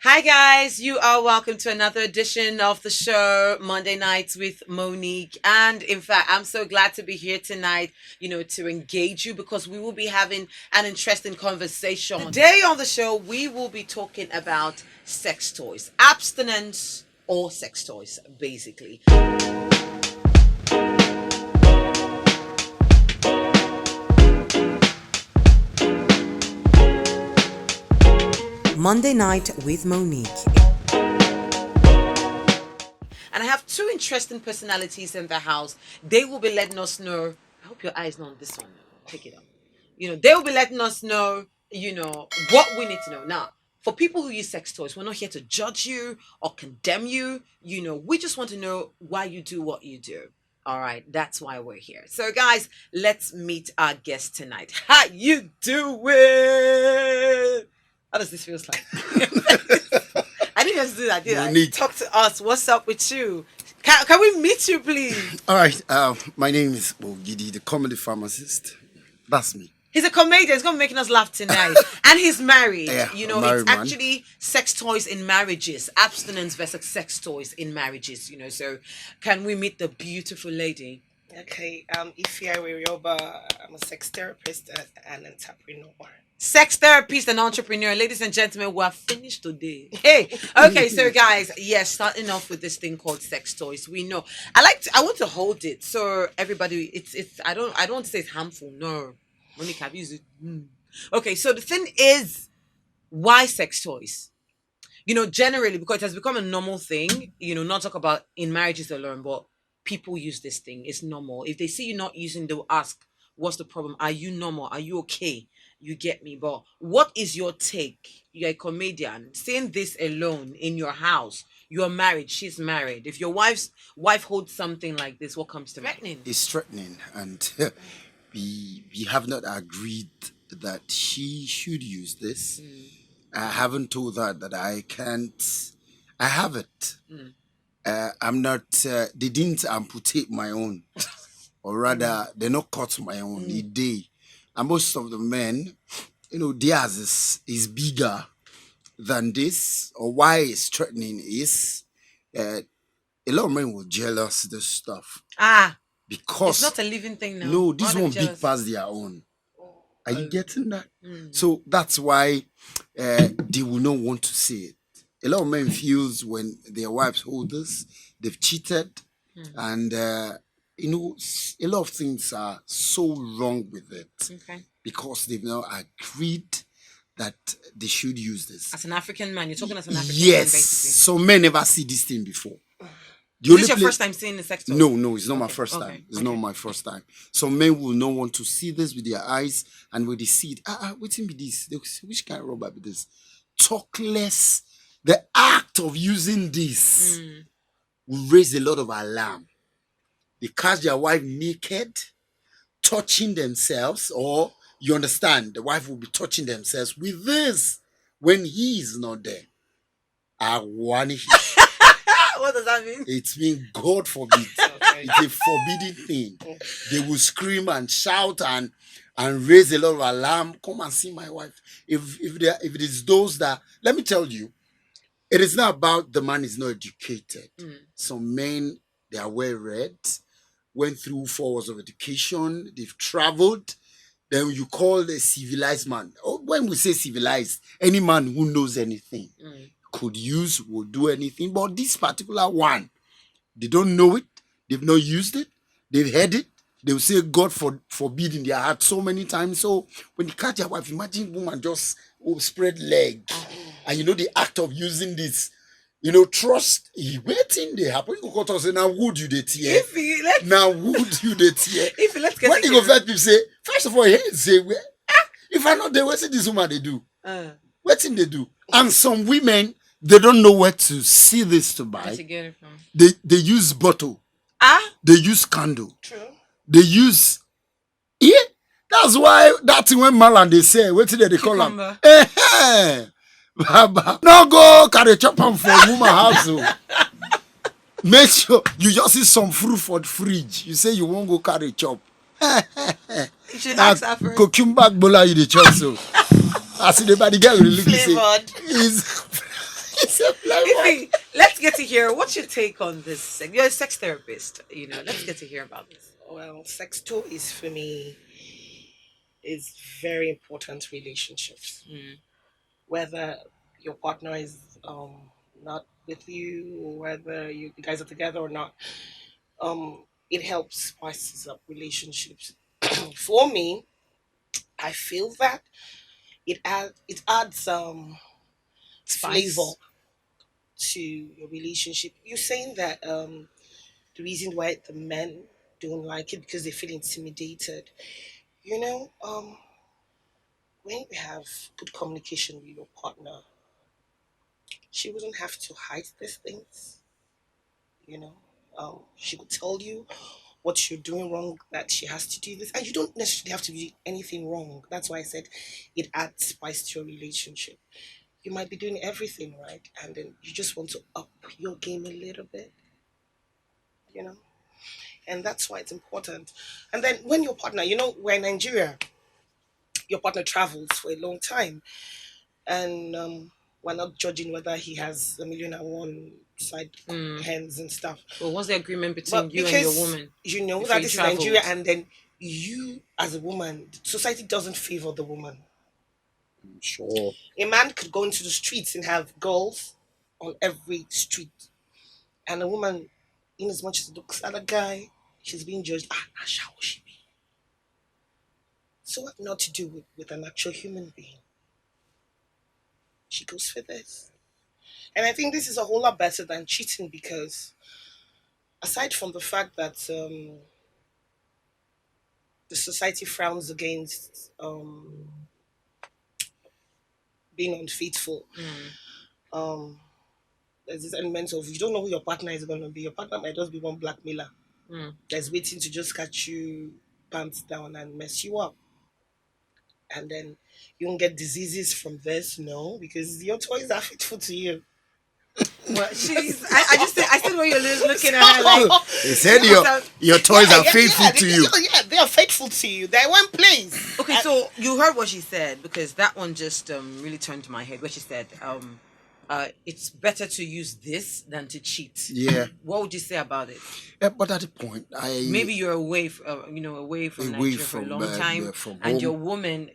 Hi guys, you are welcome to another edition of the show, Monday Nights with Monique. And in fact, I'm so glad to be here tonight, to engage you because we will be having an interesting conversation. Today on the show, we will be talking about sex toys, abstinence or sex toys, basically. Monday Night with Monique. And I have two interesting personalities in the house. They will be letting us know. I hope your eye is not on this one. Pick it up. They will be letting us know, what we need to know. Now, for people who use sex toys, we're not here to judge you or condemn you. We just want to know why you do what you do. All right, that's why we're here. So, guys, let's meet our guest tonight. How you doing? How does this feel like? I didn't have to do that, did I? Monique. Talk to us. What's up with you? Can we meet you, please? All right. My name is Ogidi, the comedy pharmacist. That's me. He's a comedian. He's going to be making us laugh tonight. And he's married. Yeah, It's actually sex toys in marriages. Abstinence versus sex toys in marriages, So can we meet the beautiful lady? Okay, Ify Yoba, I'm a sex therapist and entrepreneur. Sex therapist and entrepreneur. Ladies and gentlemen, we are finished today. Hey, okay, so guys, yes, starting off with this thing called sex toys. We know. I want to hold it so everybody. It's. I don't want to say it's harmful. No, Monique, I've used it. Okay, so the thing is, why sex toys? Generally because it has become a normal thing. Not talk about in marriages alone, but people use this thing. It's normal. If they see you not using, they'll ask, "What's the problem? Are you normal? Are you okay?" You get me? But what is your take? You're a comedian. Seeing this alone in your house, you're married, she's married. If your wife holds something like this, what comes to mind? Threatening. It's threatening, and we have not agreed that she should use this. I haven't told her that I can't. I have it. I'm not. They didn't amputate my own, or rather, they not cut my own. They. And most of the men, theirs is bigger than this. Or why it's threatening is a lot of men will jealous this stuff. Because it's not a living thing now. No, this one big past their own. Are you getting that? So that's why they will not want to see it. A lot of men feels when their wives hold this, they've cheated, and a lot of things are so wrong with it because they've now agreed that they should use this. As an African man, you're talking as an African man, yes, basically. So men never see this thing before. Is this your first time seeing the sex toy? No, it's not my first time. It's not my first time. So men will not want to see this with their eyes, and when they see it, what's be this? They will say, which kind of rubber be this? Talk less. The act of using this will raise a lot of alarm. They catch their wife naked, touching themselves, or you understand, the wife will be touching themselves with this when he is not there. What does that mean? It means God forbid. It's a forbidden thing. They will scream and shout and raise a lot of alarm. Come and see my wife. If it is those that, let me tell you, it is not about the man is not educated. Some men, they are well read, went through 4 years of education, they've traveled, then you call a civilized man. When we say civilized, any man who knows anything could use, will do anything. But this particular one, they don't know it, they've not used it, they've heard it, they will say God forbid in their heart so many times. So when you catch your wife, imagine woman just spread leg. And the act of using this, trust, waiting they happen. You go to say, now would you the tear? Now would you the tear? When you go first people say, first of all, he say, if I know they what see this woman they do. What thing they do? And some women, they don't know where to see this to buy. Where to get it from? They use bottle. They use candle. True. They use that's why that's when Malan they say, what did they call them? No go carry chop am for woman house. Make sure you just see some fruit for the fridge. You say you won't go carry chop. You should ask her first. Cucumber bola you the chop so. I see the body girl will look and say, Flavored. say playboy. Let's get to hear what's your take on this. You're a sex therapist, let's get to hear about this. Well, sex toys for me is very important relationships. Mm. Whether your partner is not with you or whether you guys are together or not, it helps spices up relationships. For me, I feel that it adds flavor Spice. to your relationship. You're saying that the reason why the men don't like it because they feel intimidated. You know, when you have good communication with your partner, she wouldn't have to hide these things. You know, she could tell you what you're doing wrong, that she has to do this, and you don't necessarily have to do anything wrong. That's why I said it adds spice to your relationship. You might be doing everything right, and then you just want to up your game a little bit. You know, and that's why it's important. And then when your partner, we're in Nigeria, your partner travels for a long time, and we're not judging whether he has a million and one side Mm. hands and stuff. But what's the agreement between But you and your because woman? you know before that you this is traveled? Nigeria, and then you as a woman, society doesn't favor the woman. Sure. A man could go into the streets and have girls on every street, and a woman, in as much as it looks at a guy, she's being judged. How will she be? So what not to do with an actual human being? She goes for this. And I think this is a whole lot better than cheating because aside from the fact that the society frowns against being unfaithful, Mm. um, there's this element of you don't know who your partner is going to be. Your partner might just be one blackmailer Mm. that's waiting to just catch you pants down and mess you up. And then you won't get diseases from this, no, because your toys are faithful to you. Well, I said when you're looking at her like, He said you must have- your toys are faithful yeah, to you. Yeah, they are faithful to you. They're one place. Okay, so you heard what she said because that one just really turned to my head. What she said, it's better to use this than to cheat. Yeah. What would you say about it? But at the point, Maybe you're away from Away Nigeria for a from, long time, from and home. your woman,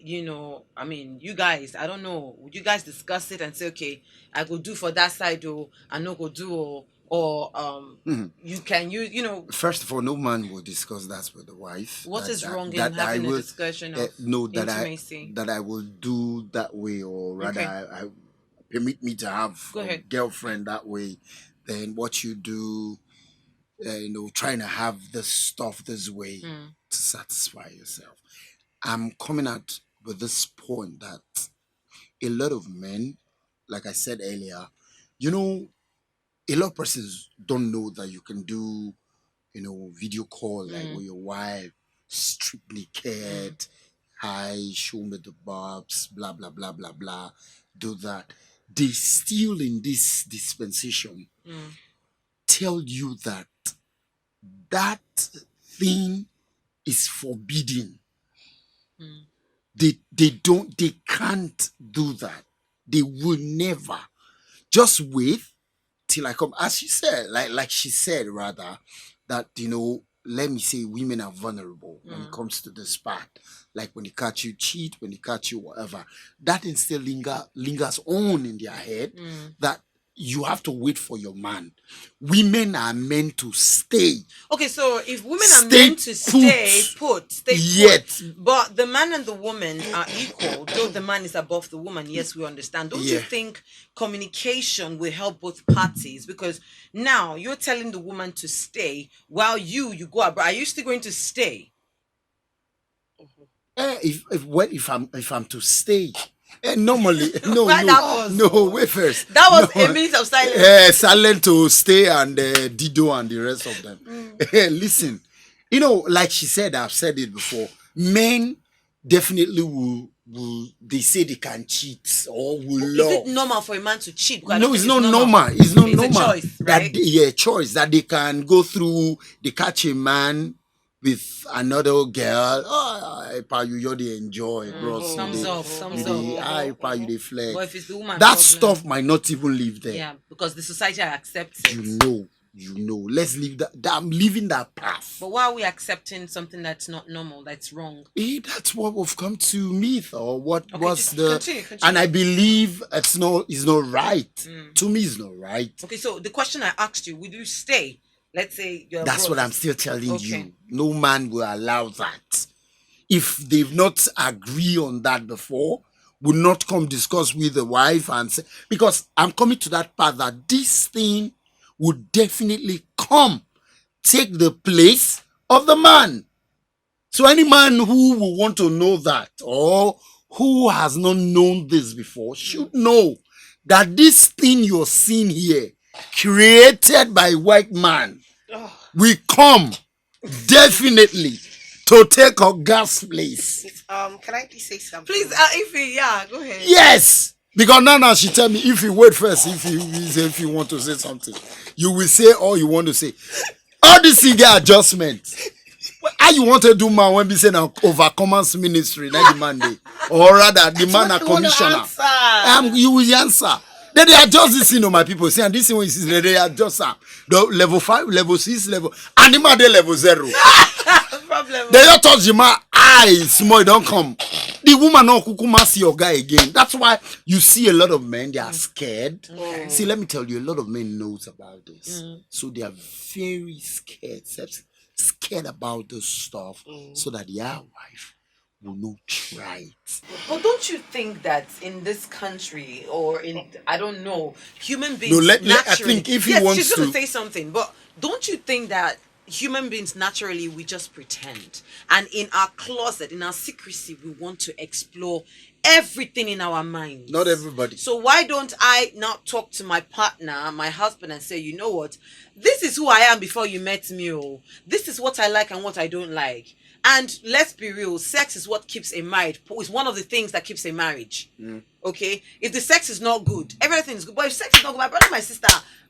I mean, you guys, I don't know, would you guys discuss it and say, okay, I go do for that side, or I no go do, or you can First of all, no man will discuss that with the wife. what is wrong in that I having will, a discussion of no, that intimacy? that I will do that way, or rather, Okay. I permit me to have Go a ahead. girlfriend that way. Then what you do, trying to have this stuff this way Mm. to satisfy yourself. I'm coming out with this point that a lot of men, like I said earlier, a lot of persons don't know that you can do, video call like Mm. with your wife, strip naked, hi, show me the bobs, blah blah blah blah blah. Do that. They still in this dispensation Mm. tell you that that thing is forbidden. Mm. They can't do that. They will never. Just wait till I come. As she said, like she said rather, that let me say women are vulnerable when it comes to this part. Like when they catch you cheat, when they catch you whatever, that thing still lingers on in their head that you have to wait for your man. Women are meant to stay. Okay, so if women are Stay meant to stay put, Yet. but the man and the woman are equal, though the man is above the woman, yes, we understand. Don't you Yeah. think communication will help both parties? Because now you're telling the woman to stay while you go abroad. Are you still going to stay? If I'm to stay, normally no Why that was? no wait first. That was No. a minute of silence. Silent to stay and Dido and the rest of them. Listen, like she said, I've said it before. Men definitely will they say they can cheat or will Is love. it normal for a man to cheat? Because I No, don't it's think not normal. It's not It's a normal. choice, right? Choice that they can go through. They catch a man with another girl, oh, pa, you already enjoy, bros. Thumbs up, thumbs up. Pa, you they flex. But if it's the woman That problem, stuff might not even live there. yeah, because the society accepts it. You know. Let's leave that. I'm leaving that path. But why are we accepting something that's not normal, that's wrong? That's what we've come to myth, or what Okay, was just the continue. and I believe it's not right. To me, it's not right. Okay, so the question I asked you, would you stay? Let's say you're That's abroad. what I'm still telling Okay. you. No man will allow that. If they've not agree on that before, will not come discuss with the wife and say, because I'm coming to that part that this thing would definitely come take the place of the man. So any man who will want to know that, or who has not known this before, should know that this thing you're seeing here, created by white man, will come definitely to take a gas place. Can I please say something? Please, Ify, yeah, go ahead. Yes, because now she tell me, if you wait first, if you want to say something, you will say all you want to say. All this thing get adjustment. How you want to do man when we say now overcomers ministry, not the man day, or rather the man a commissioner. You will answer. Then they adjust this thing on my people. See, and this thing is they adjust the level 5, level 6, level, and the man they level 0. Problem. They don't touch the man eyes, small, don't come. The woman no kukuma see your guy again. That's why you see a lot of men, they are scared. Okay. See, let me tell you, a lot of men knows about this. So they are very scared about this stuff, so that their wife will not try it. But don't you think that in this country, or in, I don't know, human beings No, I naturally... think if he yes, wants she's going to to say something, but don't you think that human beings naturally, we just pretend, and in our closet, in our secrecy, we want to explore everything in our minds? Not everybody. So why don't I now talk to my partner, my husband, and say, you know what, this is who I am before you met me. Oh, this is what I like and what I don't like. And let's be real, sex is what keeps a marriage. It's one of the things that keeps a marriage. Okay, if the sex is not good, everything is good. But if sex is not good, my brother, my sister,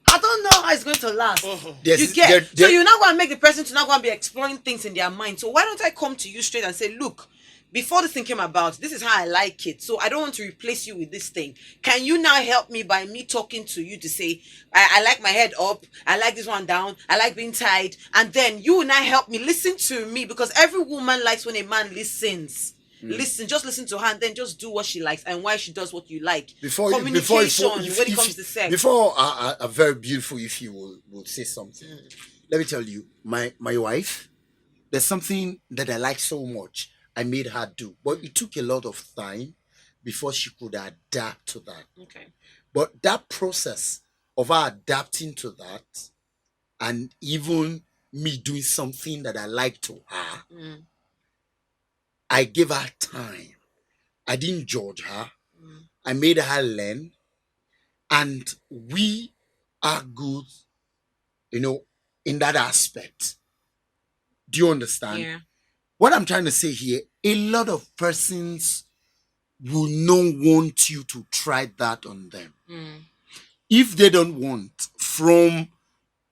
I don't know how it's going to last. You get? So you're not going to make the person to not going to be exploring things in their mind. So why don't I come to you straight and say, look, before this thing came about, this is how I like it. So I don't want to replace you with this thing. Can you now help me by me talking to you to say, I like my head up, I like this one down, I like being tied, and then you will now help me listen to me, because every woman likes when a man listens. Just listen to her, and then just do what she likes and why she does what you like. Communication when it comes to sex. Before a very beautiful, if you will say something, let me tell you, my wife, there's something that I like so much. I made her do, but it took a lot of time before she could adapt to that. Okay. But that process of her adapting to that, and even me doing something that I like to her, I gave her time. I didn't judge her. I made her learn, and we are good, in that aspect. Do you understand? Yeah. What I'm trying to say here, a lot of persons will not want you to try that on them. If they don't want, from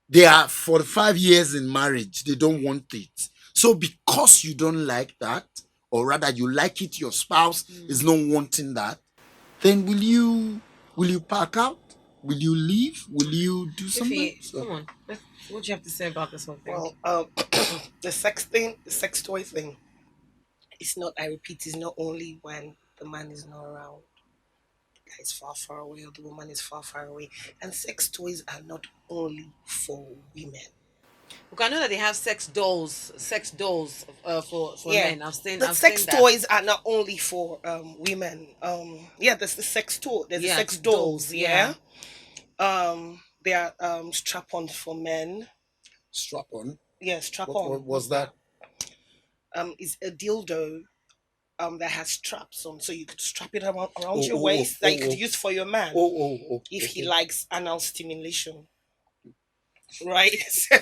their 45 years in marriage, they don't want it. So because you don't like that, or rather you like it, your spouse is not wanting that, then will you pack out? Will you leave? Will you do something? Come on. What do you have to say about this whole thing? Well, the sex toy thing, it's not, I repeat, it's not only when the man is not around. The guy is far, far away, or the woman is far, far away. And sex toys are not only for women. Because I know that they have sex dolls for men. Sex toys are not only for women. There's the sex toy. There's the sex dolls. Yeah. There are strap-ons for men. Strap-on? Yeah, strap-on. What was that? It's a dildo that has straps on, so you could strap it around your waist that you could use for your man if he likes anal stimulation. Right? So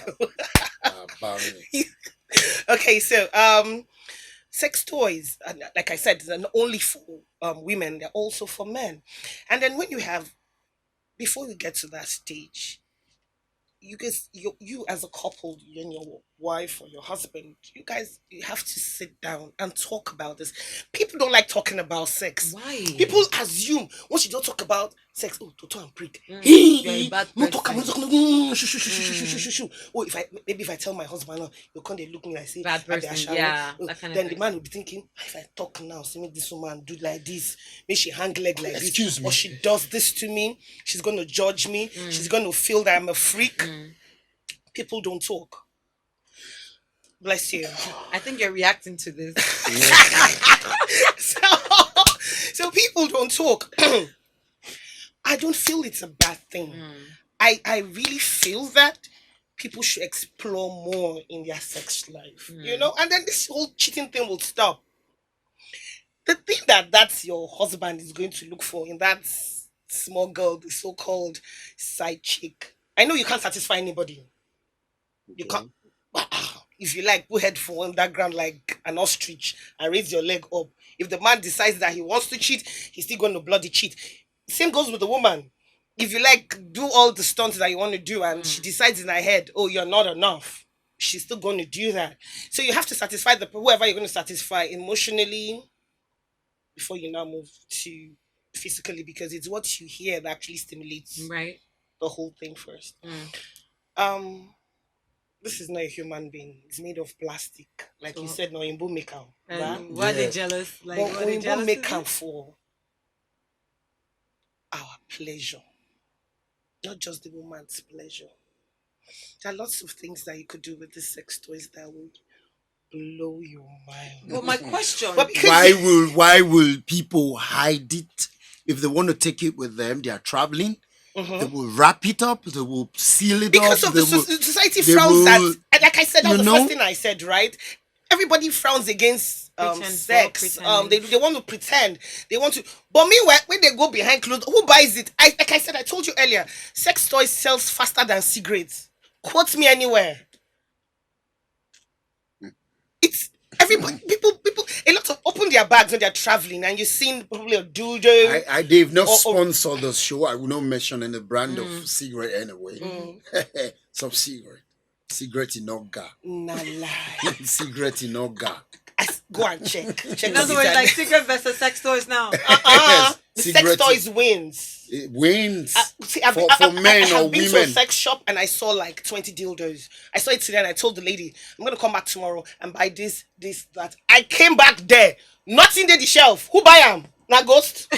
okay, so sex toys, like I said, they're not only for women, they're also for men. And then before you get to that stage, you as a couple, you and your wife or your husband, you have to sit down and talk about this. People don't like talking about sex. Why? People assume once you don't talk about sex, oh, Toto and prick. You're a bad No talk, person. no talk, no, shoo. Oh, if I tell my husband, you'll come they look me like say Bad "Ah, they are person. shallow." Yeah, Oh, that kind of then the thing. man will be thinking, "Ah, if I talk now, see me this woman do like this, make she hang leg like Excuse this, me. or she does this to me, she's gonna judge me, she's gonna feel that I'm a freak." People don't talk. Bless you. I think you're reacting to this. so, so people don't talk. I don't feel it's a bad thing. I really feel that people should explore more in their sex life, and then this whole cheating thing will stop. The thing that's your husband is going to look for in that small girl, the so-called side chick. I know you can't satisfy anybody. You can't. If you like, put head for underground like an ostrich and raise your leg up. If the man decides that he wants to cheat, he's still going to bloody cheat. Same goes with the woman. If you like, do all the stunts that you want to do, and she decides in her head, oh, you're not enough, she's still going to do that. So you have to satisfy whoever you're going to satisfy emotionally before you now move to physically, because it's what you hear that actually stimulates Right. the whole thing first. This is not a human being. It's made of plastic. Like you said, no, Imbo make am. And why are they jealous? Like, But why are they Imbo jealous? make am for our pleasure. Not just the woman's pleasure. There are lots of things that you could do with the sex toys that would blow your mind. But my question, But because Why will people hide it? If they want to take it with them, they are traveling. They will wrap it up. They will seal it because up. of the society frowns at, and like I said, that was the first thing I said, right? Everybody frowns against sex. They want to pretend. They want to. But meanwhile, when they go behind closed, who buys it? Like I said, I told you earlier, sex toys sells faster than cigarettes. Quote me anywhere. It's everybody. People. A lot of open their bags when they're traveling, and you've seen probably a dildo. They've not sponsored the show. I will not mention any brand of cigarette anyway. Some cigarette in Oga. Nah lie. Cigarette in Oga. Go and check. in other words, like cigarette versus sex toys now. The sex toys wins. It wins See, for men I or have been to a women. sex shop and I saw like 20 dildos. I saw it today and I told the lady, I'm going to come back tomorrow and buy this, that. I came back there. Nothing there the shelf. Who buy them? Now ghost.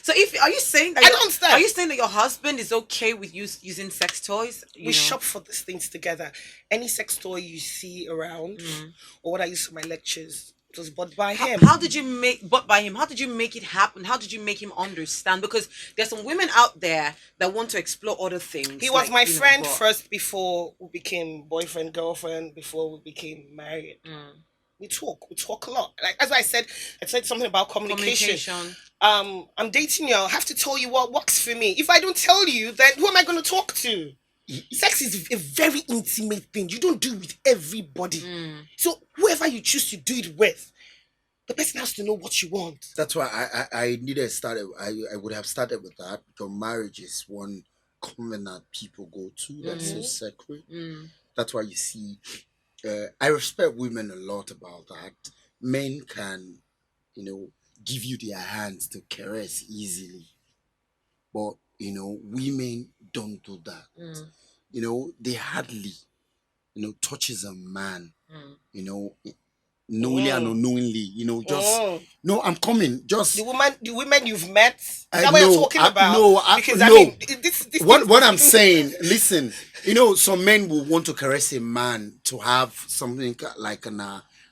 So are you saying that I don't understand. Are you saying that your husband is okay with using sex toys? We shop for these things together. Any sex toy you see around or what I use for my lectures, it was bought by him. How did you make it happen? How did you make him understand? Because there's some women out there that want to explore other things. He was my friend first before we became boyfriend, girlfriend, before we became married. We talk a lot. Like as I said something about communication. I'm dating you. I have to tell you what works for me. If I don't tell you, then who am I going to talk to? Sex is a very intimate thing. You don't do it with everybody. So whoever you choose to do it with, the person has to know what you want. That's why I needed started. I would have started with that, because marriage is one covenant people go to. That's so sacred. That's why you see. I respect women a lot about that. Men can, give you their hands to caress easily, but women don't do that. They hardly, touches a man. Knowingly and unknowingly, just no. I'm coming. Just the women you've met. Is that what you're talking about? No, because no. I mean, this what I'm saying. Listen, some men will want to caress a man to have something like an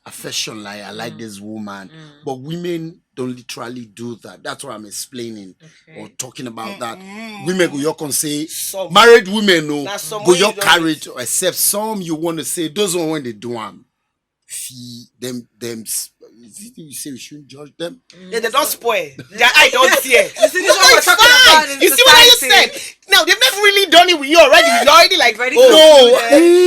affection, like I like this woman, but women don't literally do that. That's what I'm explaining or talking about. That women go you can say married women go you carry it, except some you want to say those one when they do them. See them you say we shouldn't judge them. Yeah, they don't spoil. Their eye don't see it. You see, this is what we're talking about. You see what I just said? Now they've never really done it with you already. You're already like ready.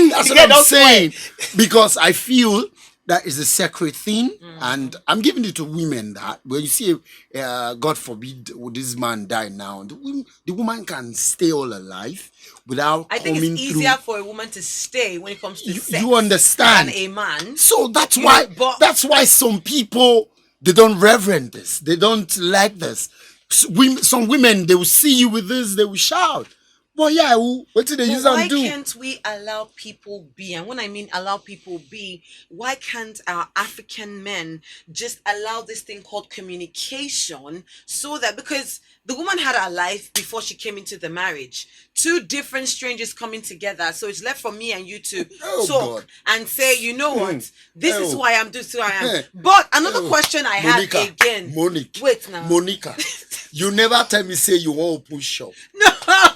That's what I'm saying. Because I feel that is a sacred thing, and I'm giving it to women that when you see, God forbid, would this man die now, the woman can stay all alive without I think coming it's through. easier for a woman to stay when it comes to sex You understand? than a man. So that's You why know, but- some people, they don't reverend this. They don't like this. Some women, they will see you with this, they will shout. But yeah, what did they But use why and do? can't we allow people be? And when I mean allow people be, why can't our African men just allow this thing called communication so that, because the woman had her life before she came into the marriage. Two different strangers coming together. So it's left for me and you to talk God. and say, you know what, this is Oh. who I am, this is who I am. But another question I have again. Monique. Wait now. Monica. You never tell me say you want to push up. No.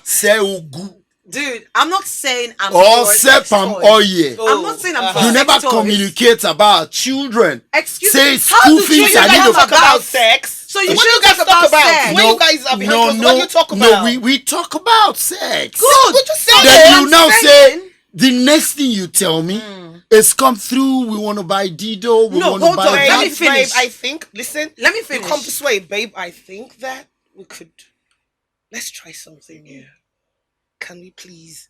Say ugu. Dude, I'm not saying I'm Or for say sex palm toys. oil. I'm not saying I'm for You sex never toys. communicate about children. Excuse Say me. school How do fees you I guys need to talk about sex? So you What do shouldn't you guys talk talk about about? sex. When you guys are behind closed doors, what do you talk about? No, we talk about sex. Good. What you saying? Then I'm you now saying- say the next thing you tell me is come through. We want to buy Dido. We No, want to hold buy on. that. Let me Babe, finish. I think, listen. Let me You finish. come this way, babe. I think that we could, let's try something new. Can we please?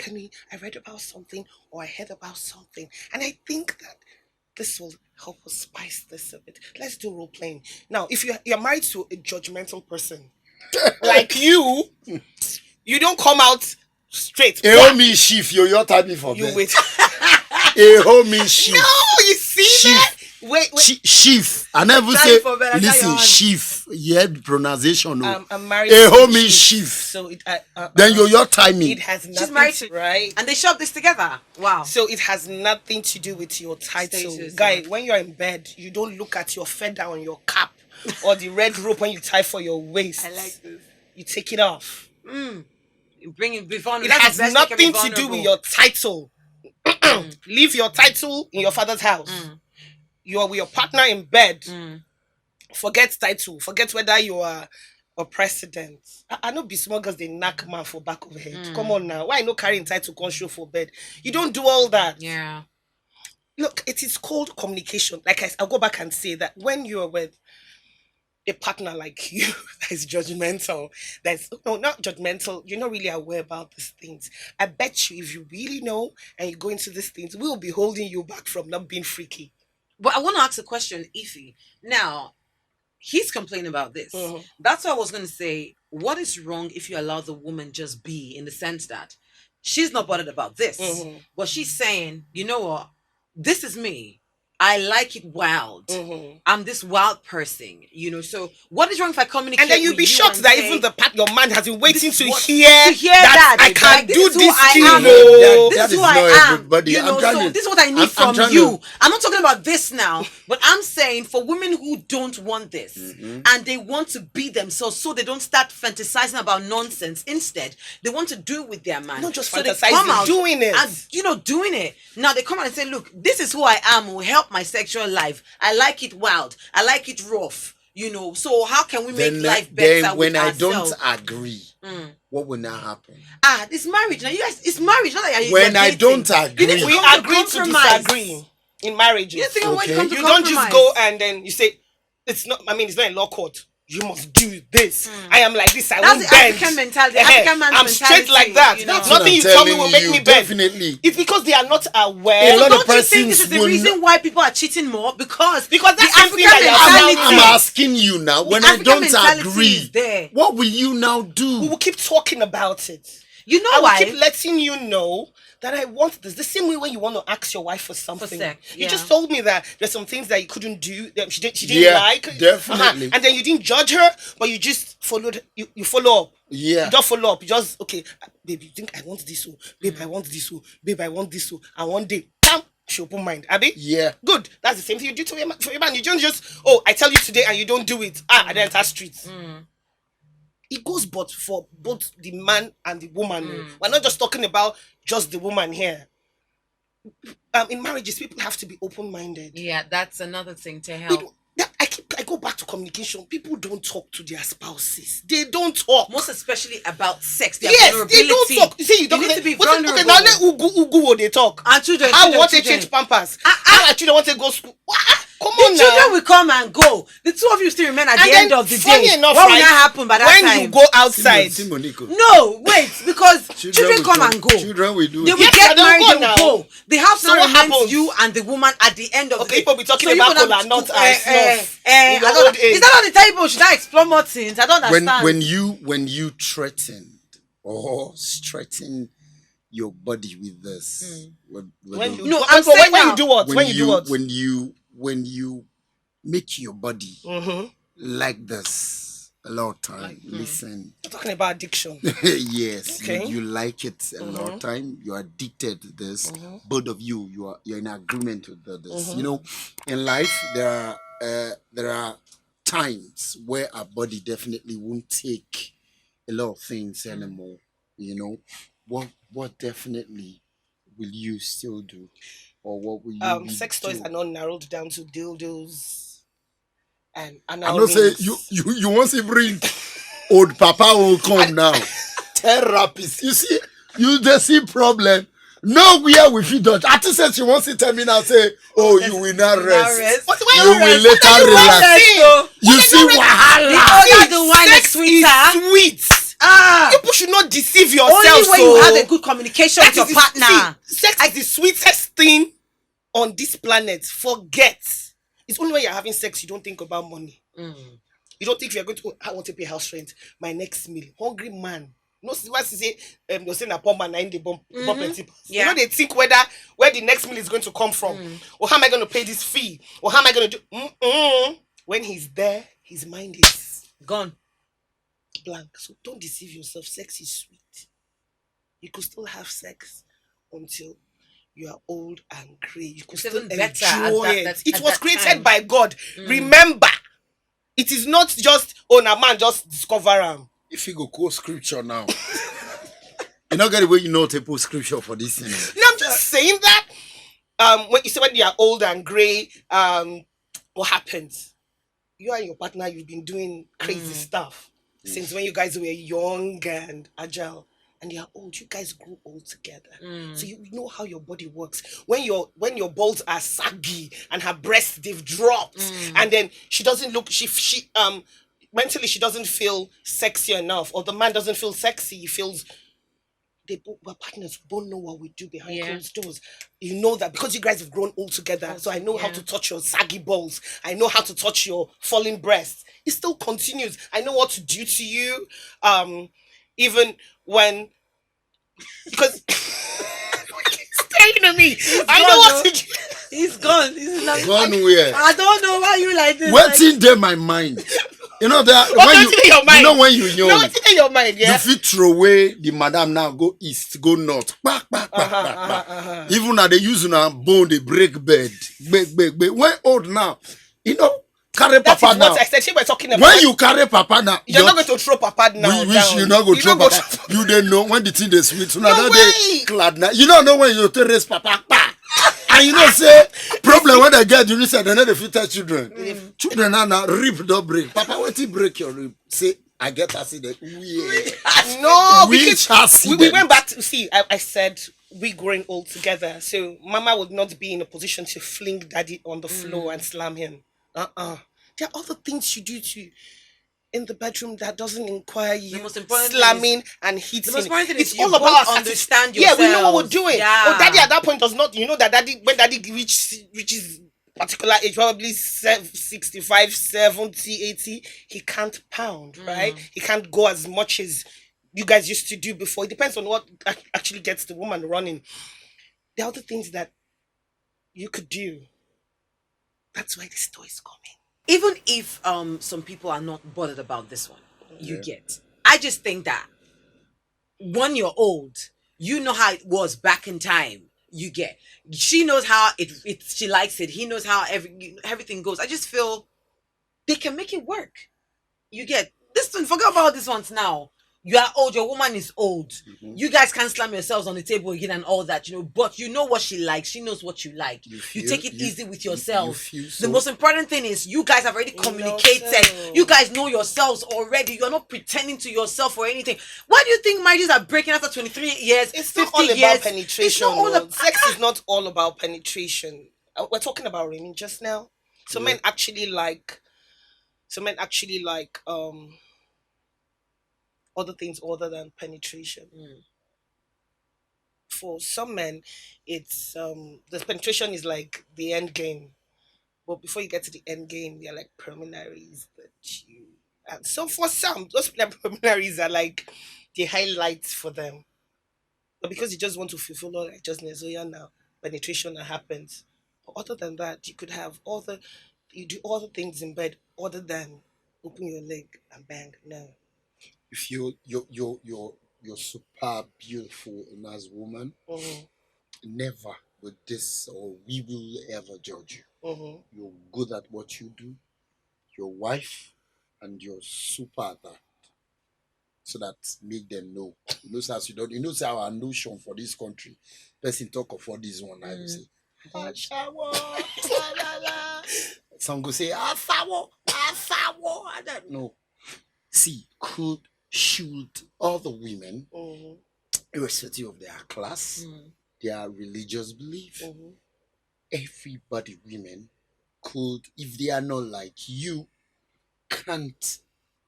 I read about something or I heard about something, and I think that this will help us spice this a bit. Let's do role playing. Now, if you're married to a judgmental person like you don't come out straight. Eho me shift. Your type me for You bed. wait. Eho me shift. No, you see that? Wait. Shift. I never Tell say. you for bed, I tell you Listen, on. shift. Yeah, the pronunciation. No. I'm married. Eho to me chief. shift. So it. Then your timing. It has nothing. She's married to, right. and they shop this together. Wow. So it has nothing to do with your title. Status, Guy, yeah. when you're in bed, you don't look at your feather on your cap or the red rope when you tie for your waist. I like this. You take it off. You bring it before. It has nothing to do with your title. Leave your title in your father's house. You're with your partner in bed. Forget title. Forget whether you are a president. I know be small girls, they knock man for back of head. Come on now. Why no carrying title can show for bed? You don't do all that. Yeah. Look, it is called communication. Like I'll go back and say that when you're with a partner like you that is judgmental, not judgmental, you're not really aware about these things. I bet you if you really know and you go into these things, we'll be holding you back from not being freaky. But I want to ask a question, Ify. Now, he's complaining about this. That's what I was going to say. What is wrong if you allow the woman just be, in the sense that she's not bothered about this, but she's saying, you know what? This is me. I like it wild. I'm this wild person, So what is wrong if I communicate? And then you'll be shocked that even your man has been waiting to hear that I can do this thing. This is who I am. So this is what I need from you. I'm not talking about this now, but I'm saying for women who don't want this and they want to be themselves, so they don't start fantasizing about nonsense. Instead, they want to do it with their man. Not just so fantasizing, they come out doing it. And, doing it. Now they come out and say, look, this is who I am. Will help my sexual life. I like it wild. I like it rough. So how can we make life better? Then when with I ourselves? don't agree, what will now happen? It's marriage. Now you guys, it's marriage. Not that when I don't agree, we agree to disagree in marriages. You don't just go and then you say it's not. I mean, it's not in law court. You must do this. I am like this. I won't That's bend. the African mentality. African man's I'm straight like that. Nothing you tell me will make me bend. Definitely. It's because they are not aware. A lot of Don't you think this is persons the reason why people are cheating more? Because that's the something African that mentality. I'm asking you now. When I African don't mentality agree, is there. what will you now do? We will keep talking about it. You know I will why? keep letting you know that I want this. The same way when you want to ask your wife for something. sex, You yeah. just told me that there's some things that you couldn't do, that she didn't like. Definitely. And then you didn't judge her, but you just followed. You follow up. Yeah. You don't follow up. You just, okay, babe, you think I want this? Babe, I want this. Babe, I want this. And one day, bam, she open mind. Abi? Yeah. Good. That's the same thing you do for your man. You don't just, I tell you today and you don't do it. And then enter streets. It goes but for both the man and the woman. We're not just talking about just the woman here. In marriages, people have to be open-minded. Yeah, that's another thing to help. I go back to communication. People don't talk to their spouses. They don't talk. Most especially about sex. Their Yes, they vulnerability. don't talk. You see, you don't need to be okay, vulnerable. now let Ugu will they talk. And children, How want to children. change pampers? How our children want to go school? Come The on now. children will come and go. The two of you still remain at And the then, end of the funny day. enough, What will right, not happen by that when time? you go outside, See Monique. No, wait, because children will come and go. Children will do They it. will Yes, get they'll married, go they will now. go. The house So now what remains happens? you and the woman at the end of the okay, day. people be talking So you about gonna- cola, not I snuff. don't in your know. old age. Is that on the table? Should I explore more things? I don't understand. when you threaten or threaten your body with this, When you, No, when, I'm when saying you now- do what? When you do what? when you make your body Mm-hmm. like this a lot of time, listen. I'm talking about addiction. Yes, Okay. you like it a lot of time. You're addicted to this. Both of you're in agreement with this. You know, in life there are times where our body definitely won't take a lot of things anymore. You know, what definitely will you still do, or what will you Sex do? toys are not narrowed down to dildos and I'm anal not saying rings. you want to bring old papa will come now. Therapist, you see, you just see problem. Nowhere we fit dodge. Artist said she wants to tell me now say, oh, you will not rest. What, You will later relax. You see The wahala. older the wine, the sex sweeter. is sweet. People should not deceive yourself. Only when you have a good communication with That your is partner. sex is the sweetest thing on this planet. Forget. It's only when you're having sex you don't think about money. You don't think you're going to, oh, I want to pay house rent, my next meal. Hungry man. No, what you say, you're saying a poor man in the bump. Yeah. You know, they think where the next meal is going to come from. Or how am I going to pay this fee? Or how am I going to do? When he's there, his mind is Gone. blank. So don't deceive yourself. Sex is sweet. You could still have sex until you are old and grey. You could It's still even better at enjoy that- it. It at was that created time. by God. Remember, it is not just a man just discover him. If you go quote scripture now, you not get the way you know to put scripture for this thing. No, I'm just saying that. When you say when you are old and grey, what happens? You and your partner, you've been doing crazy stuff since when you guys were young and agile, and you're old. You guys grew old together, so you know how your body works. When your balls are saggy and her breasts they've dropped, and then she doesn't look. She mentally she doesn't feel sexy enough, or the man doesn't feel sexy. He feels. We're partners. We both know what we do behind closed doors. You know that because you guys have grown old together. So I know how to touch your saggy balls. I know how to touch your falling breasts. It still continues. I know what to do to you. Even when because he's staring at me. I know what to do. He's gone. He's not Gone where? I don't know why you like this. What's in there my mind? You know that What's when in your mind? you know when you young, No, it's in your mind, yeah. you fit throw away the madam now go east, go north. Bah, bah, bah, bah, bah. Even now they use now bone they break bed. When old now, you know, carry That papa is now. what I said. She was talking about. When you carry papa now, You're not going to throw papa now. which down. you not go You throw not go papa. You don't know when the thing they sweet. So now No they way. glad now. You don't know when you to raise papa. Bah. And you know say problem when they get you say they know the future children. Children now rib don't break. Papa what you break your rib? Say I get accident. Yeah. No, Which because accident? we went back to see. I said we growing old together, so Mama would not be in a position to fling Daddy on the floor and slam him. There are other things you do to in the bedroom that doesn't inquire you most important thing slamming and hitting. the most important thing It's is you all about both our understand Yeah, we know what we're yourselves. doing. Yeah. Oh, Daddy at that point does not. You know that Daddy when Daddy reaches particular age, probably 65, 70, 80, he can't pound, right? He can't go as much as you guys used to do before. It depends on what actually gets the woman running. There are other things that you could do. That's why this toy is coming. Even if some people are not bothered about this one, you get. I just think that when you're old, you know how it was back in time. You get. She knows how it she likes it. He knows how everything goes. I just feel they can make it work. You get this one. Forget about these ones now. You are old, your woman is old. Mhm. You guys can't slam yourselves on the table again and all that, but you know what she likes. She knows what you like. You take it easy with yourselves. The most important thing is you guys have already communicated. so. You guys know yourselves already. You're not pretending to yourself or anything. Why do you think marriages are breaking after 23 years, It's 50 not all years? about penetration. It's not all Sex is not all about penetration. We're talking about Raymond just now. So Yeah. men actually like other things other than penetration. For some men, it's the penetration is like the end game. But before you get to the end game, they're like preliminaries that you. And so for some, those preliminaries are like the highlights for them. But because you just want to fulfill all righteousness, so yeah, now penetration happens. But other than that, you do all the things in bed other than open your leg and bang. No. If you're super beautiful and as woman, Mm-hmm. never will this or we will ever judge you. Mm-hmm. You're good at what you do, your wife, and you're super at that. So that make them know. You know, as you don't, you know, say our notion for this country. Person talk of all this one, I will say, shower, la, la, la. Some go say, shower. I don't know. See, should all the women, Mm-hmm. irrespective of their class, their religious belief, everybody, women, could, if they are not like you, can't,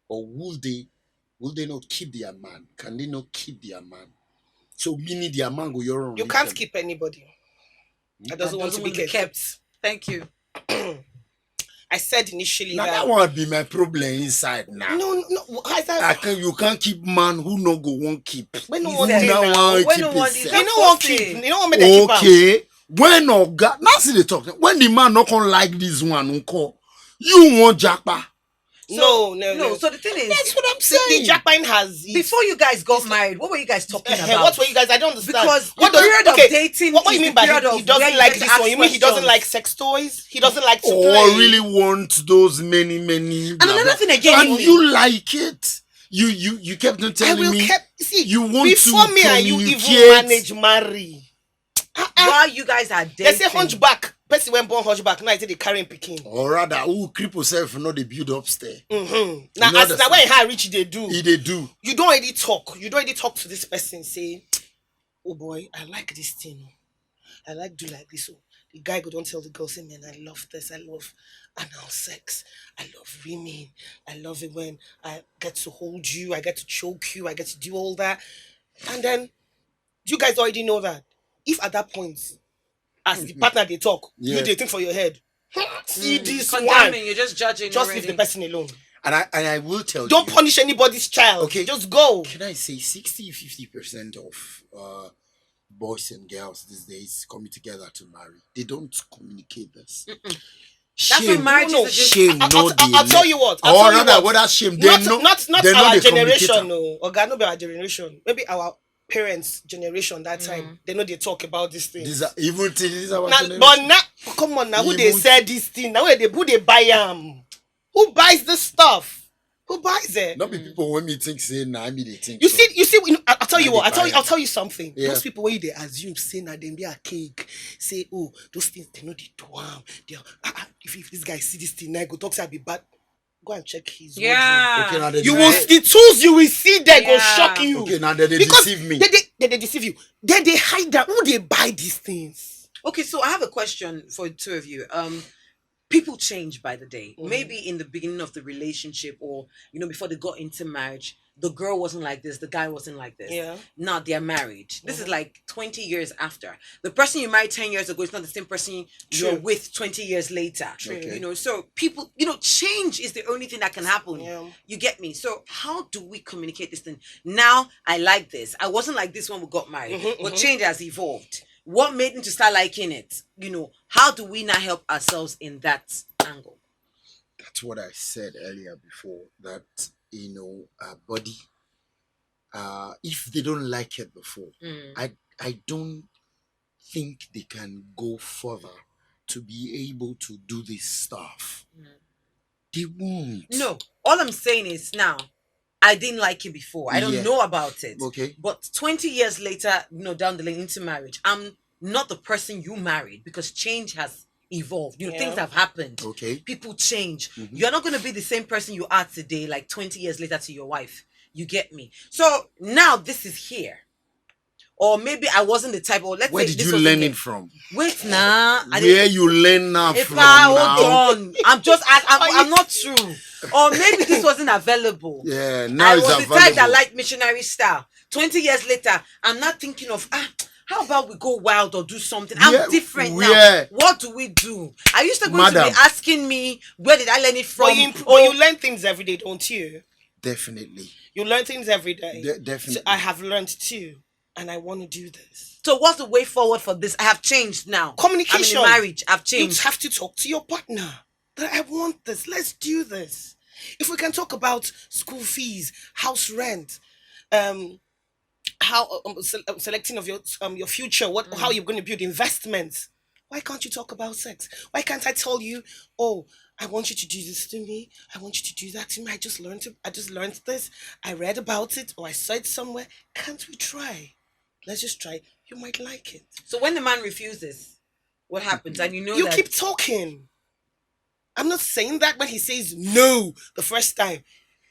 or will they not keep their man? Can they not keep their man? So meaning their man go your own. You can't keep anybody that doesn't want to be kept. Thank you. I said initially Now that won't be my problem inside now. No. You can't keep man who no go won't keep. When no Who one now dey now. want When keep no one himself. is- You don't want keep. You don't want me to keep am. Okay. When Oga, now see the talk. When the man not gonna like this one, uncle, you want japa. No. So the thing is, That's what I'm The saying. Japan has it. before you guys got married, what were you guys talking about? What were you guys? I don't understand. Because what the period of dating What is you mean the by period he of where doesn't you like get to this ask one? You mean he doesn't questions. like sex toys? He doesn't like to Or play. really want those many. And another thing again, and you like it. You kept on I telling will me see you want before to me and you even communicate. manage marry. while you guys are dating, They say hunchback. Person when born hunchback. Now I say they carrying picking. Or rather, who cripple self not the build upstairs. Mm-hmm. know Now the- when how rich they do. They do. You don't already talk. You don't already talk to this person. Say, oh boy, I like this thing. I like do like this. So the guy go don't tell the girl, say, man, I love this. I love anal sex. I love women. I love it when I get to hold you. I get to choke you. I get to do all that. And then you guys already know that. If at that point, as the partner they talk, Yeah. you they think for your head. See this one. condemning, you're just judging Just already. leave the person alone. And I will tell Don't you. punish anybody's child. Okay. Just go. Can I say 60-50% of boys and girls these days coming together to marry? They don't communicate this. That's when marriage is just- shame. I'll tell you what. I'll Or tell you rather, what. whether shame. Not they know our they generation, communicate. no. Or God, not our generation. Maybe our parents' generation that time. They know they talk about these things. These are even things. This is our Now, generation. but now, come on now, who they Even- sell this thing? Now who they buy them? Who buys this stuff? Who buys it? Not be people when me think say nah, me they think. You so. see. I'll tell you Now what. they buy I'll am. tell you something. Yeah. Those people when they assume say na them be a cake. Say oh those things they know they do They if this guy see this thing now go talk say I be bad. Go and check his wardrobe. Yeah. Okay, now they You deceive- will the tools you will see there go Yeah. shock you. Okay, now they Because deceive me. They deceive you. Then they hide that. Who they buy these things? Okay, so I have a question for the two of you. People change by the day. Mhm. Maybe in the beginning of the relationship, or before they got into marriage, the girl wasn't like this, the guy wasn't like this. Yeah. Now they're married. This is Mhm. like 20 years after. The person you married 10 years ago is not the same person you're True. with 20 years later. True. Okay. So people, change is the only thing that can happen. Yeah. You get me? So how do we communicate this thing? Now I like this. I wasn't like this when we got married, but change has evolved. What made me to start liking it? How do we now help ourselves in that angle? That's what I said earlier before. That our body. If they don't like it before, I don't think they can go further to be able to do this stuff. They won't. No, all I'm saying is now, I didn't like it before. I don't Yeah. know about it. Okay. But 20 years later, down the lane into marriage, I'm not the person you married because change has evolved. Things have happened. Okay. People change. You're not going to be the same person you are today, like 20 years later to your wife. You get me? So now this is here. Or maybe I wasn't the type, or let's Where say did this you wasn't learn here. it from? Wait, nah. Where you learn now If from hold now? on. I'm not true. Or maybe this wasn't available. Yeah, now I it's was available. the type that liked missionary style. 20 years later, I'm not thinking of how about we go wild or do something? I'm different now. What do we do? Are you still going to be asking me where did I learn it from? But you learn things every day, don't you? Definitely. You learn things every day. Definitely. So I have learned too, and I want to do this. So what's the way forward for this? I have changed now. Communication. I'm in marriage. I've changed. You have to talk to your partner. That I want this. Let's do this. If we can talk about school fees, house rent, how selecting of your future, how you're going to build investments. Why can't you talk about sex? Why can't I tell you, oh, I want you to do this to me. I want you to do that to me. I just learned this. I read about it or I saw it somewhere. Can't we try? Let's just try. You might like it. So when the man refuses, what happens? And you keep talking. I'm not saying that when he says no the first time.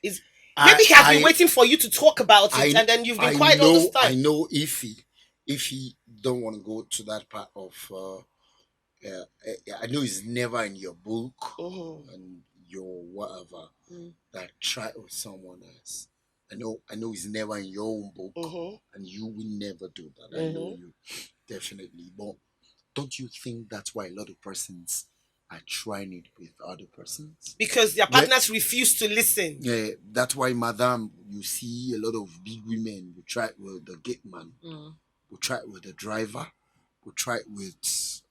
Maybe he has been waiting for you to talk about it, and then you've been quiet all this time. I know if he don't want to go to that part of I know it's never in your book and your whatever that try with someone else. I know it's never in your own book, and you will never do that. I know you definitely. But don't you think that's why a lot of persons are trying it with other persons? Because their partners refuse to listen. Yeah, that's why, madam, you see a lot of big women will try it with the gate man, will try it with the driver, will try it with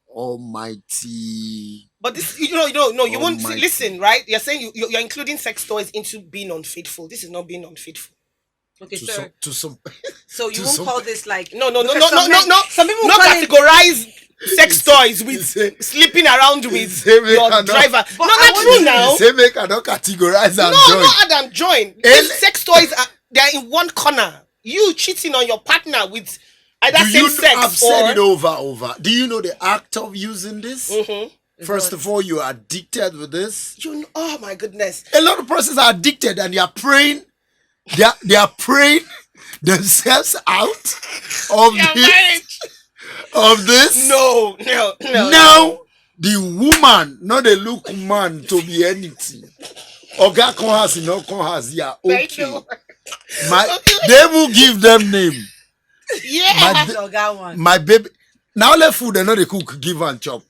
almighty. But this, no, you won't listen, right? You're saying you're including sex toys into being unfaithful. This is not being unfaithful. Okay, to some. So you won't call this like no. Some people not categorize sex toys with sleeping around with your driver. But not true now. Say make I don't categorize and no, join. not Adam join. Sex toys they're in one corner. You cheating on your partner with either same sex I've said it over. Do you know the act of using this? First of all, you are addicted with this. Oh my goodness. A lot of persons are addicted and they are praying. They are praying themselves out of this. No. Now the woman, not the look man to be anything. Oga Konhas, no Konhas, yeah, okay. They will give them name. Yeah. My baby. Now let food and not the cook give and chop.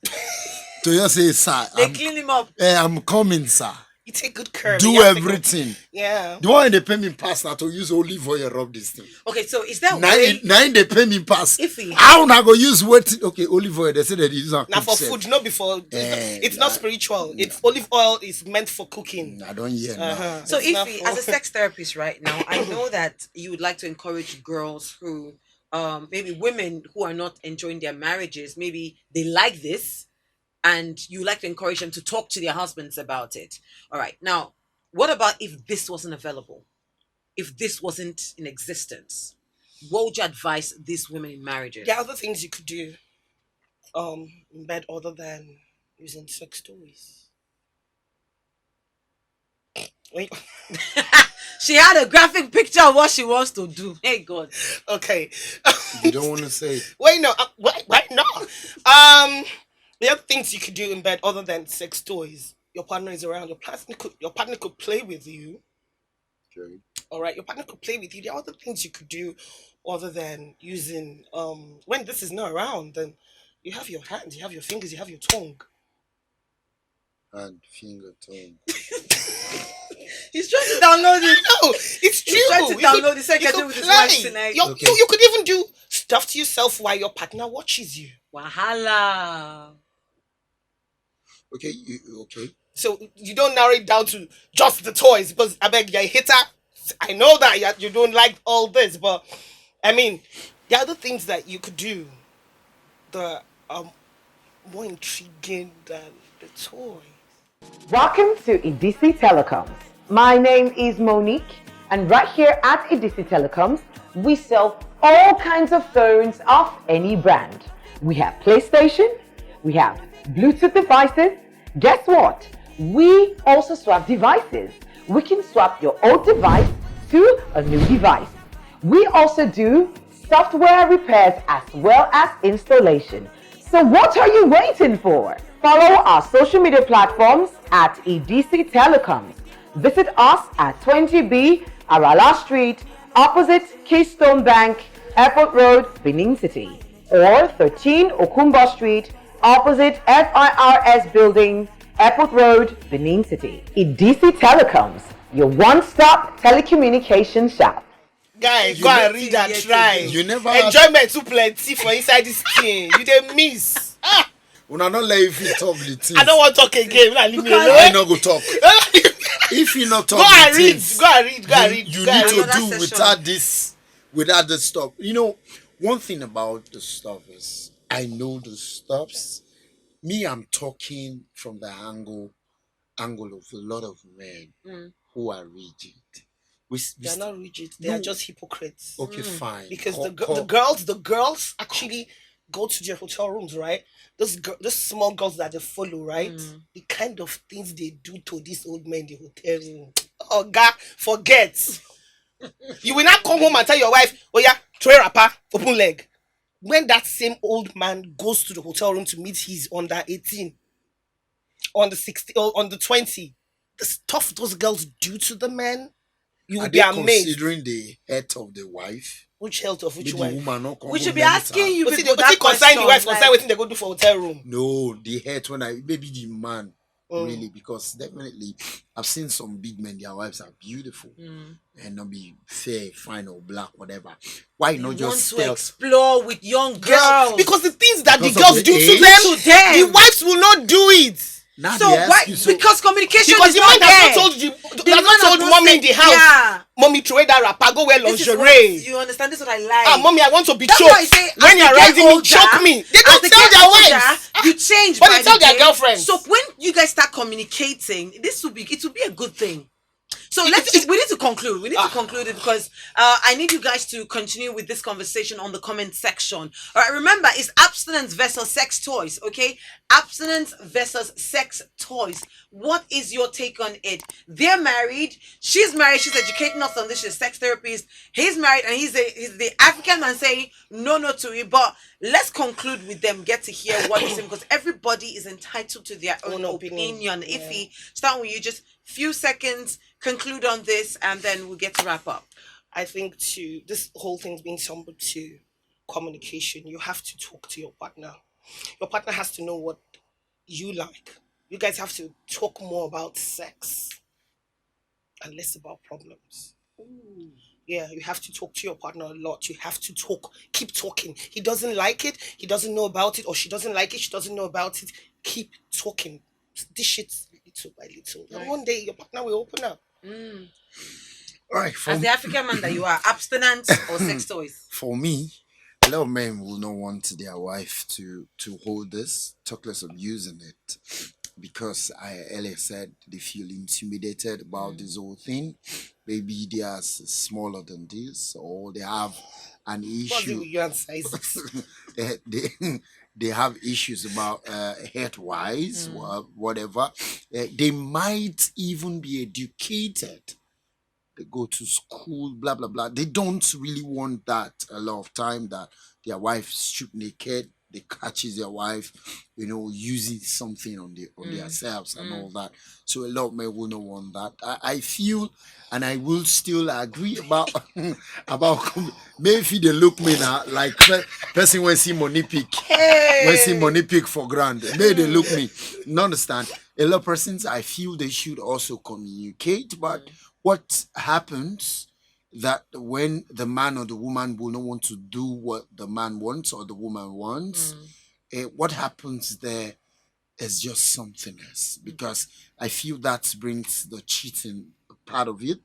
So you say, sir, they clean him up. I'm coming, sir. You take good care. Do everything. Yeah. The one they pay me pass now to use olive oil rub this thing. Okay, so is that nine they pay me pass? Iffy. How not go use what? Okay, olive oil. They say that use now for food, not before. It's not spiritual. It's olive oil is meant for cooking. I don't hear now. So Iffy, as a sex therapist right now, I know that you would like to encourage girls who, maybe women who are not enjoying their marriages, maybe they like this. And you like to encourage them to talk to their husbands about it. All right. Now, what about if this wasn't available? If this wasn't in existence? What would you advise these women in marriages? There are other things you could do in bed other than using sex toys. She had a graphic picture of what she wants to do. Hey, God. Okay. You don't want to say. Wait, no. Wait, no. There are things you could do in bed other than sex toys. Your partner is around. Your partner could play with you. Okay. All right. Your partner could play with you. There are other things you could do other than using. When this is not around, then you have your hands, you have your fingers, you have your tongue. Hand, finger, tongue. He's trying to download it. No, it's true. He's trying to download the second with his wife tonight. You could even do stuff to yourself while your partner watches you. Wahala. Okay, okay. So you don't narrow it down to just the toys because I beg you're a hater. I know that you don't like all this, but I mean, there are other things that you could do that are more intriguing than the toy. Welcome to Idisi Telecoms. My name is Monique, And right here at EDC Telecoms, we sell all kinds of phones of any brand. We have PlayStation, we have Bluetooth devices. Guess what? We also swap devices. We can swap your old device to a new device. We also do software repairs as well as installation. So what are you waiting for? Follow our social media platforms at EDC Telecoms. Visit us at 20B Arala Street, opposite Keystone Bank, Airport Road, Benin City, or 13 Okumba Street, opposite FIRS Building, Airport Road, Benin City. EDC Telecoms, your one-stop telecommunication shop. Guys, go and read and try. You never enjoyment too plenty for inside this thing. You dey miss. When I not let you talk the thing. I don't want to talk again. Leave me alone. I not go talk. If you not talk, go and read. Go and read. You need to do without this stuff. You know, one thing about the stuff is I know the stuffs. Me, I'm talking from the angle of a lot of men who are rigid. They're not rigid. They are just hypocrites. Okay, fine. Because the girls actually go to their hotel rooms, right? Those small girls that they follow, right? The kind of things they do to these old men in the hotel room. Oh God, forget. You will not come home and tell your wife, oh yeah, throw a wrapper, open leg. When that same old man goes to the hotel room to meet his under 18, on the 60 or on the 20, the stuff those girls do to the men, you will be amazed. Considering the health of the wife? Which health of which wife? We should be asking you people that concern the wife, concern what they go do for hotel room. No, the health maybe the man. Really, because definitely I've seen some big men, their wives are beautiful and not be fair, fine or black, whatever. Why not just want to explore with young girls? Because the things that the girls do to them, the wives will not do it. Now so why? Because communication because is not there. Has not told mommy in the house. Yeah. Mommy, throw that wrapper, go wear lingerie. You understand? This is what I like. Mommy, I want to be choked. When you're riding me, choke me. They don't tell their wives. You change, but they tell their girlfriends. So when you guys start communicating, it will be a good thing. So we need to conclude. We need to conclude it because I need you guys to continue with this conversation on the comment section. All right, remember, it's abstinence versus sex toys, okay? Abstinence versus sex toys. What is your take on it? They're married. She's married. She's educating us on this. She's a sex therapist. He's married, and he's the African man saying no to it. But let's conclude with them. Get to hear what he's saying because everybody is entitled to their own opinion. Yeah. Ify, start with you. Just few seconds. Conclude on this, and then we'll get to wrap up. I think this whole thing's being summed to communication. You have to talk to your partner. Your partner has to know what you like. You guys have to talk more about sex and less about problems. Ooh. Yeah, you have to talk to your partner a lot. You have to keep talking. He doesn't like it, he doesn't know about it, or she doesn't like it, she doesn't know about it. Keep talking. Dish it little by little. Right. And one day your partner will open up. All right. As the African man that you are, abstinence or sex toys? For me, a lot of men will not want their wife to hold this, talk less of using it, because I earlier said they feel intimidated about this whole thing. Maybe they are smaller than this, or they have an issue. They have issues about health-wise, whatever. They might even be educated. They go to school, blah, blah, blah. They don't really want that a lot of time that their wife strip naked. They catches their wife, using something on themselves and all that. So a lot of men will not want that. I feel, and I will still agree about maybe they look me now like person when see money pick, when see money pick for granted. Maybe they look me. You understand? A lot of persons, I feel they should also communicate. But what happens? That when the man or the woman will not want to do what the man wants or the woman wants, what happens there is just something else. Because I feel that brings the cheating part of it.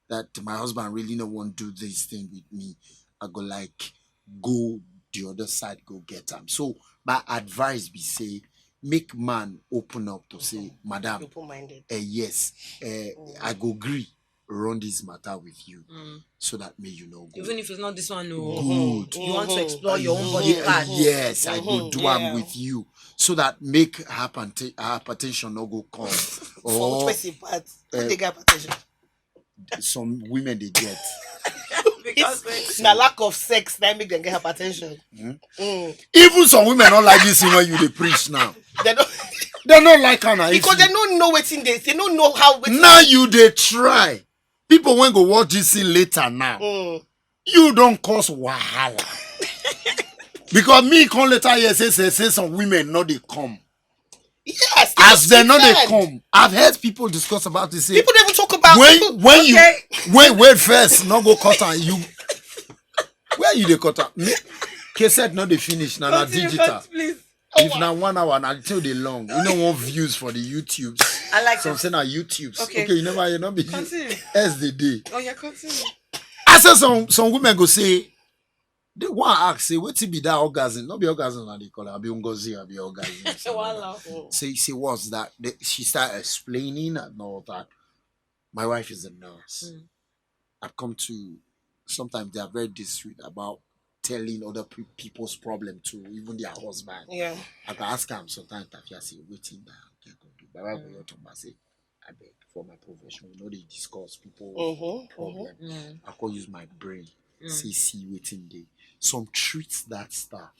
That my husband really don't want to do this thing with me. I go the other side, go get him. So my advice be say, make man open up to say, Madam, open-minded. Yes, I go agree. run this matter with you so that may you know good. Even if it's not this one, no. Good. You want to explore your own body part. Yes, I go do am with you so that make hypertension no go come. For which person part? When they get hypertension? Some women they get. Because It's the lack of sex that make them get hypertension. Even some women don't like this thing when you dey preach now. They don't, They don't like her now. because they don't know what in this. They don't know how. Now you they try. People when go watch this thing later now. You don't cause wahala. Because me come later here say some women know they come. Yes. As they know they come. I've heard people discuss about this. Say, People don't even talk about when you wait first, not go cut on you. Where you they cut on? Cassette not they finish now. Now digital. Please. If now 1 hour and until they long, you don't want views for the YouTubes. I like Some it. say now YouTubes. Okay. You not be Continue. as the day. Oh, yeah, continue. I said some women go say they want ask say what be that orgasm? Not be orgasm that they call it. I be ungozi, I be orgasm. Wow. Say what's that? She start explaining and all that. My wife is a nurse. I've come to sometimes they are very discreet about telling other people's problem to even their husband. Yeah. I can ask them sometimes if you say waiting that I can do. But I will talk about say I beg for my profession. We know they discuss people's problem. I can use my brain. See waiting day. Some treats that stuff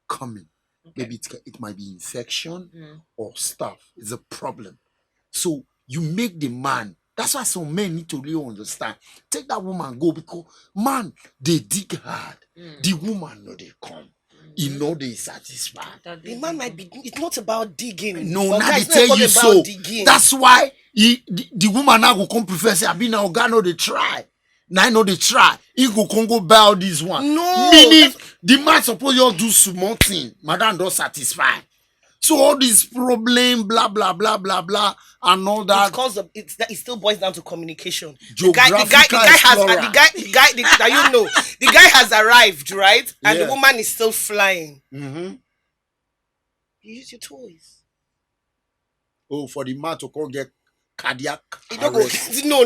coming. Maybe it might be infection or stuff. It's a problem. So you make the man. That's why some men need to really understand. Take that woman go because man they dig hard. The woman know they come. You know they satisfied. The man might be. It's not about digging. No, But now guys, they it's not tell you all about so. digging. That's why the woman now go come prefer say I be now God know they try. Now I know they try. He go come go buy all this one. No, Meaning the man suppose you do small thing. Madam don't satisfy. So all this problem, blah blah blah blah blah, and all that. Because of it still boils down to communication. Geographical The explorer. guy you know, the guy has arrived, right? And Yeah. the woman is still flying. Mm-hmm. You use your toys. Oh, for the man to come get cardiac You don't go. arrest. No.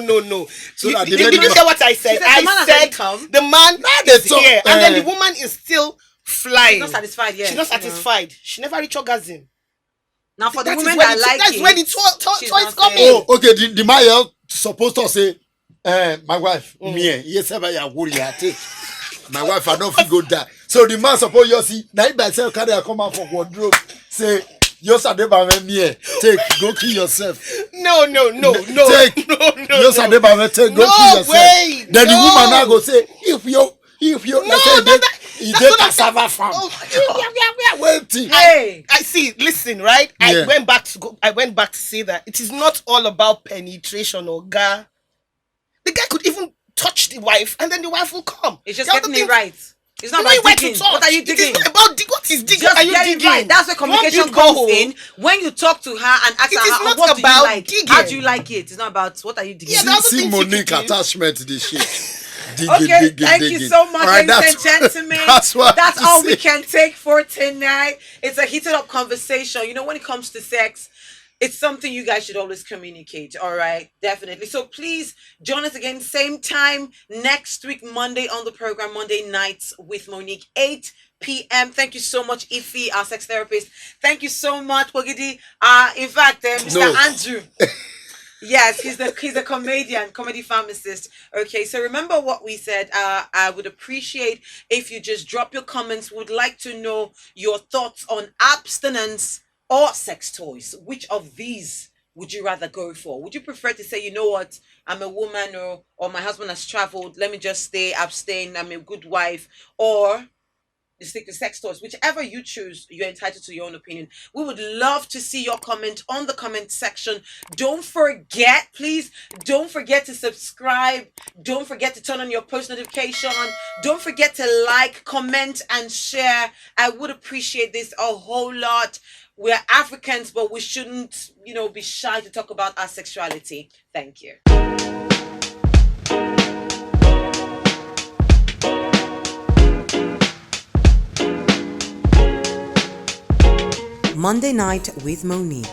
So You- that the did lady you ma- hear what I said? She said the man I has said already come. the man they is talk, here, and then the woman is still flying. She's not satisfied yet. She's not you know. satisfied. She never reached orgasm. Now, for the That is women where that the- like that's it, where the toy she's is not coming. saying- Oh, okay. The man here supposed to say, my wife, me, yes, I worry, I take. My wife, I don't feel good that. So the man suppose you see, now by myself carry a come out from wardrobe, say, you said about me, take, go kill yourself. No. Take, No. you said about me, take, go No, kill yourself. wait, Then the no. woman now go say, if you, let's say, you that's take what I'm cassava farm. Waiting. Hey, I see. Listen, right? Yeah. I went back to say that it is not all about penetration or ga. The guy could even touch the wife, and then the wife will come. it's just The other getting thing- it right. It's not You know about where to digging. touch. What are you It digging? is not about what is digging. Just Are you get it digging? right. That's where You want communication build comes borehole? in. When you talk to her and ask It her, is not what do you about like? digging. How do you like it? It's not about what are you digging. Yeah, the other See things you Monique can do- attachment to this shit. Okay, thank you so much, Alright, ladies and gentlemen. That's what I have to all we say. can take for tonight. It's a heated up conversation. You know, when it comes to sex, it's something you guys should always communicate. All right, definitely. So please join us again, same time next week, Monday on the program, Monday nights with Monique, 8 p.m. Thank you so much, Ify, our sex therapist. Thank you so much, Wagidi. In fact, Mr. No. Andrew. Yes, he's a comedian, comedy pharmacist. Okay, so remember what we said. I would appreciate if you just drop your comments. Would like to know your thoughts on abstinence or sex toys. Which of these would you rather go for? Would you prefer to say, you know what, I'm a woman, or my husband has traveled, let me just stay abstain, I'm a good wife, or you stick to sex toys? Whichever you choose, you're entitled to your own opinion. We would love to see your comment on the comment section. Don't forget, please, don't forget to subscribe. Don't forget to turn on your post notification. Don't forget to like, comment, and share. I would appreciate this a whole lot. We're Africans, but we shouldn't, be shy to talk about our sexuality. Thank you. Monday Night with Monique.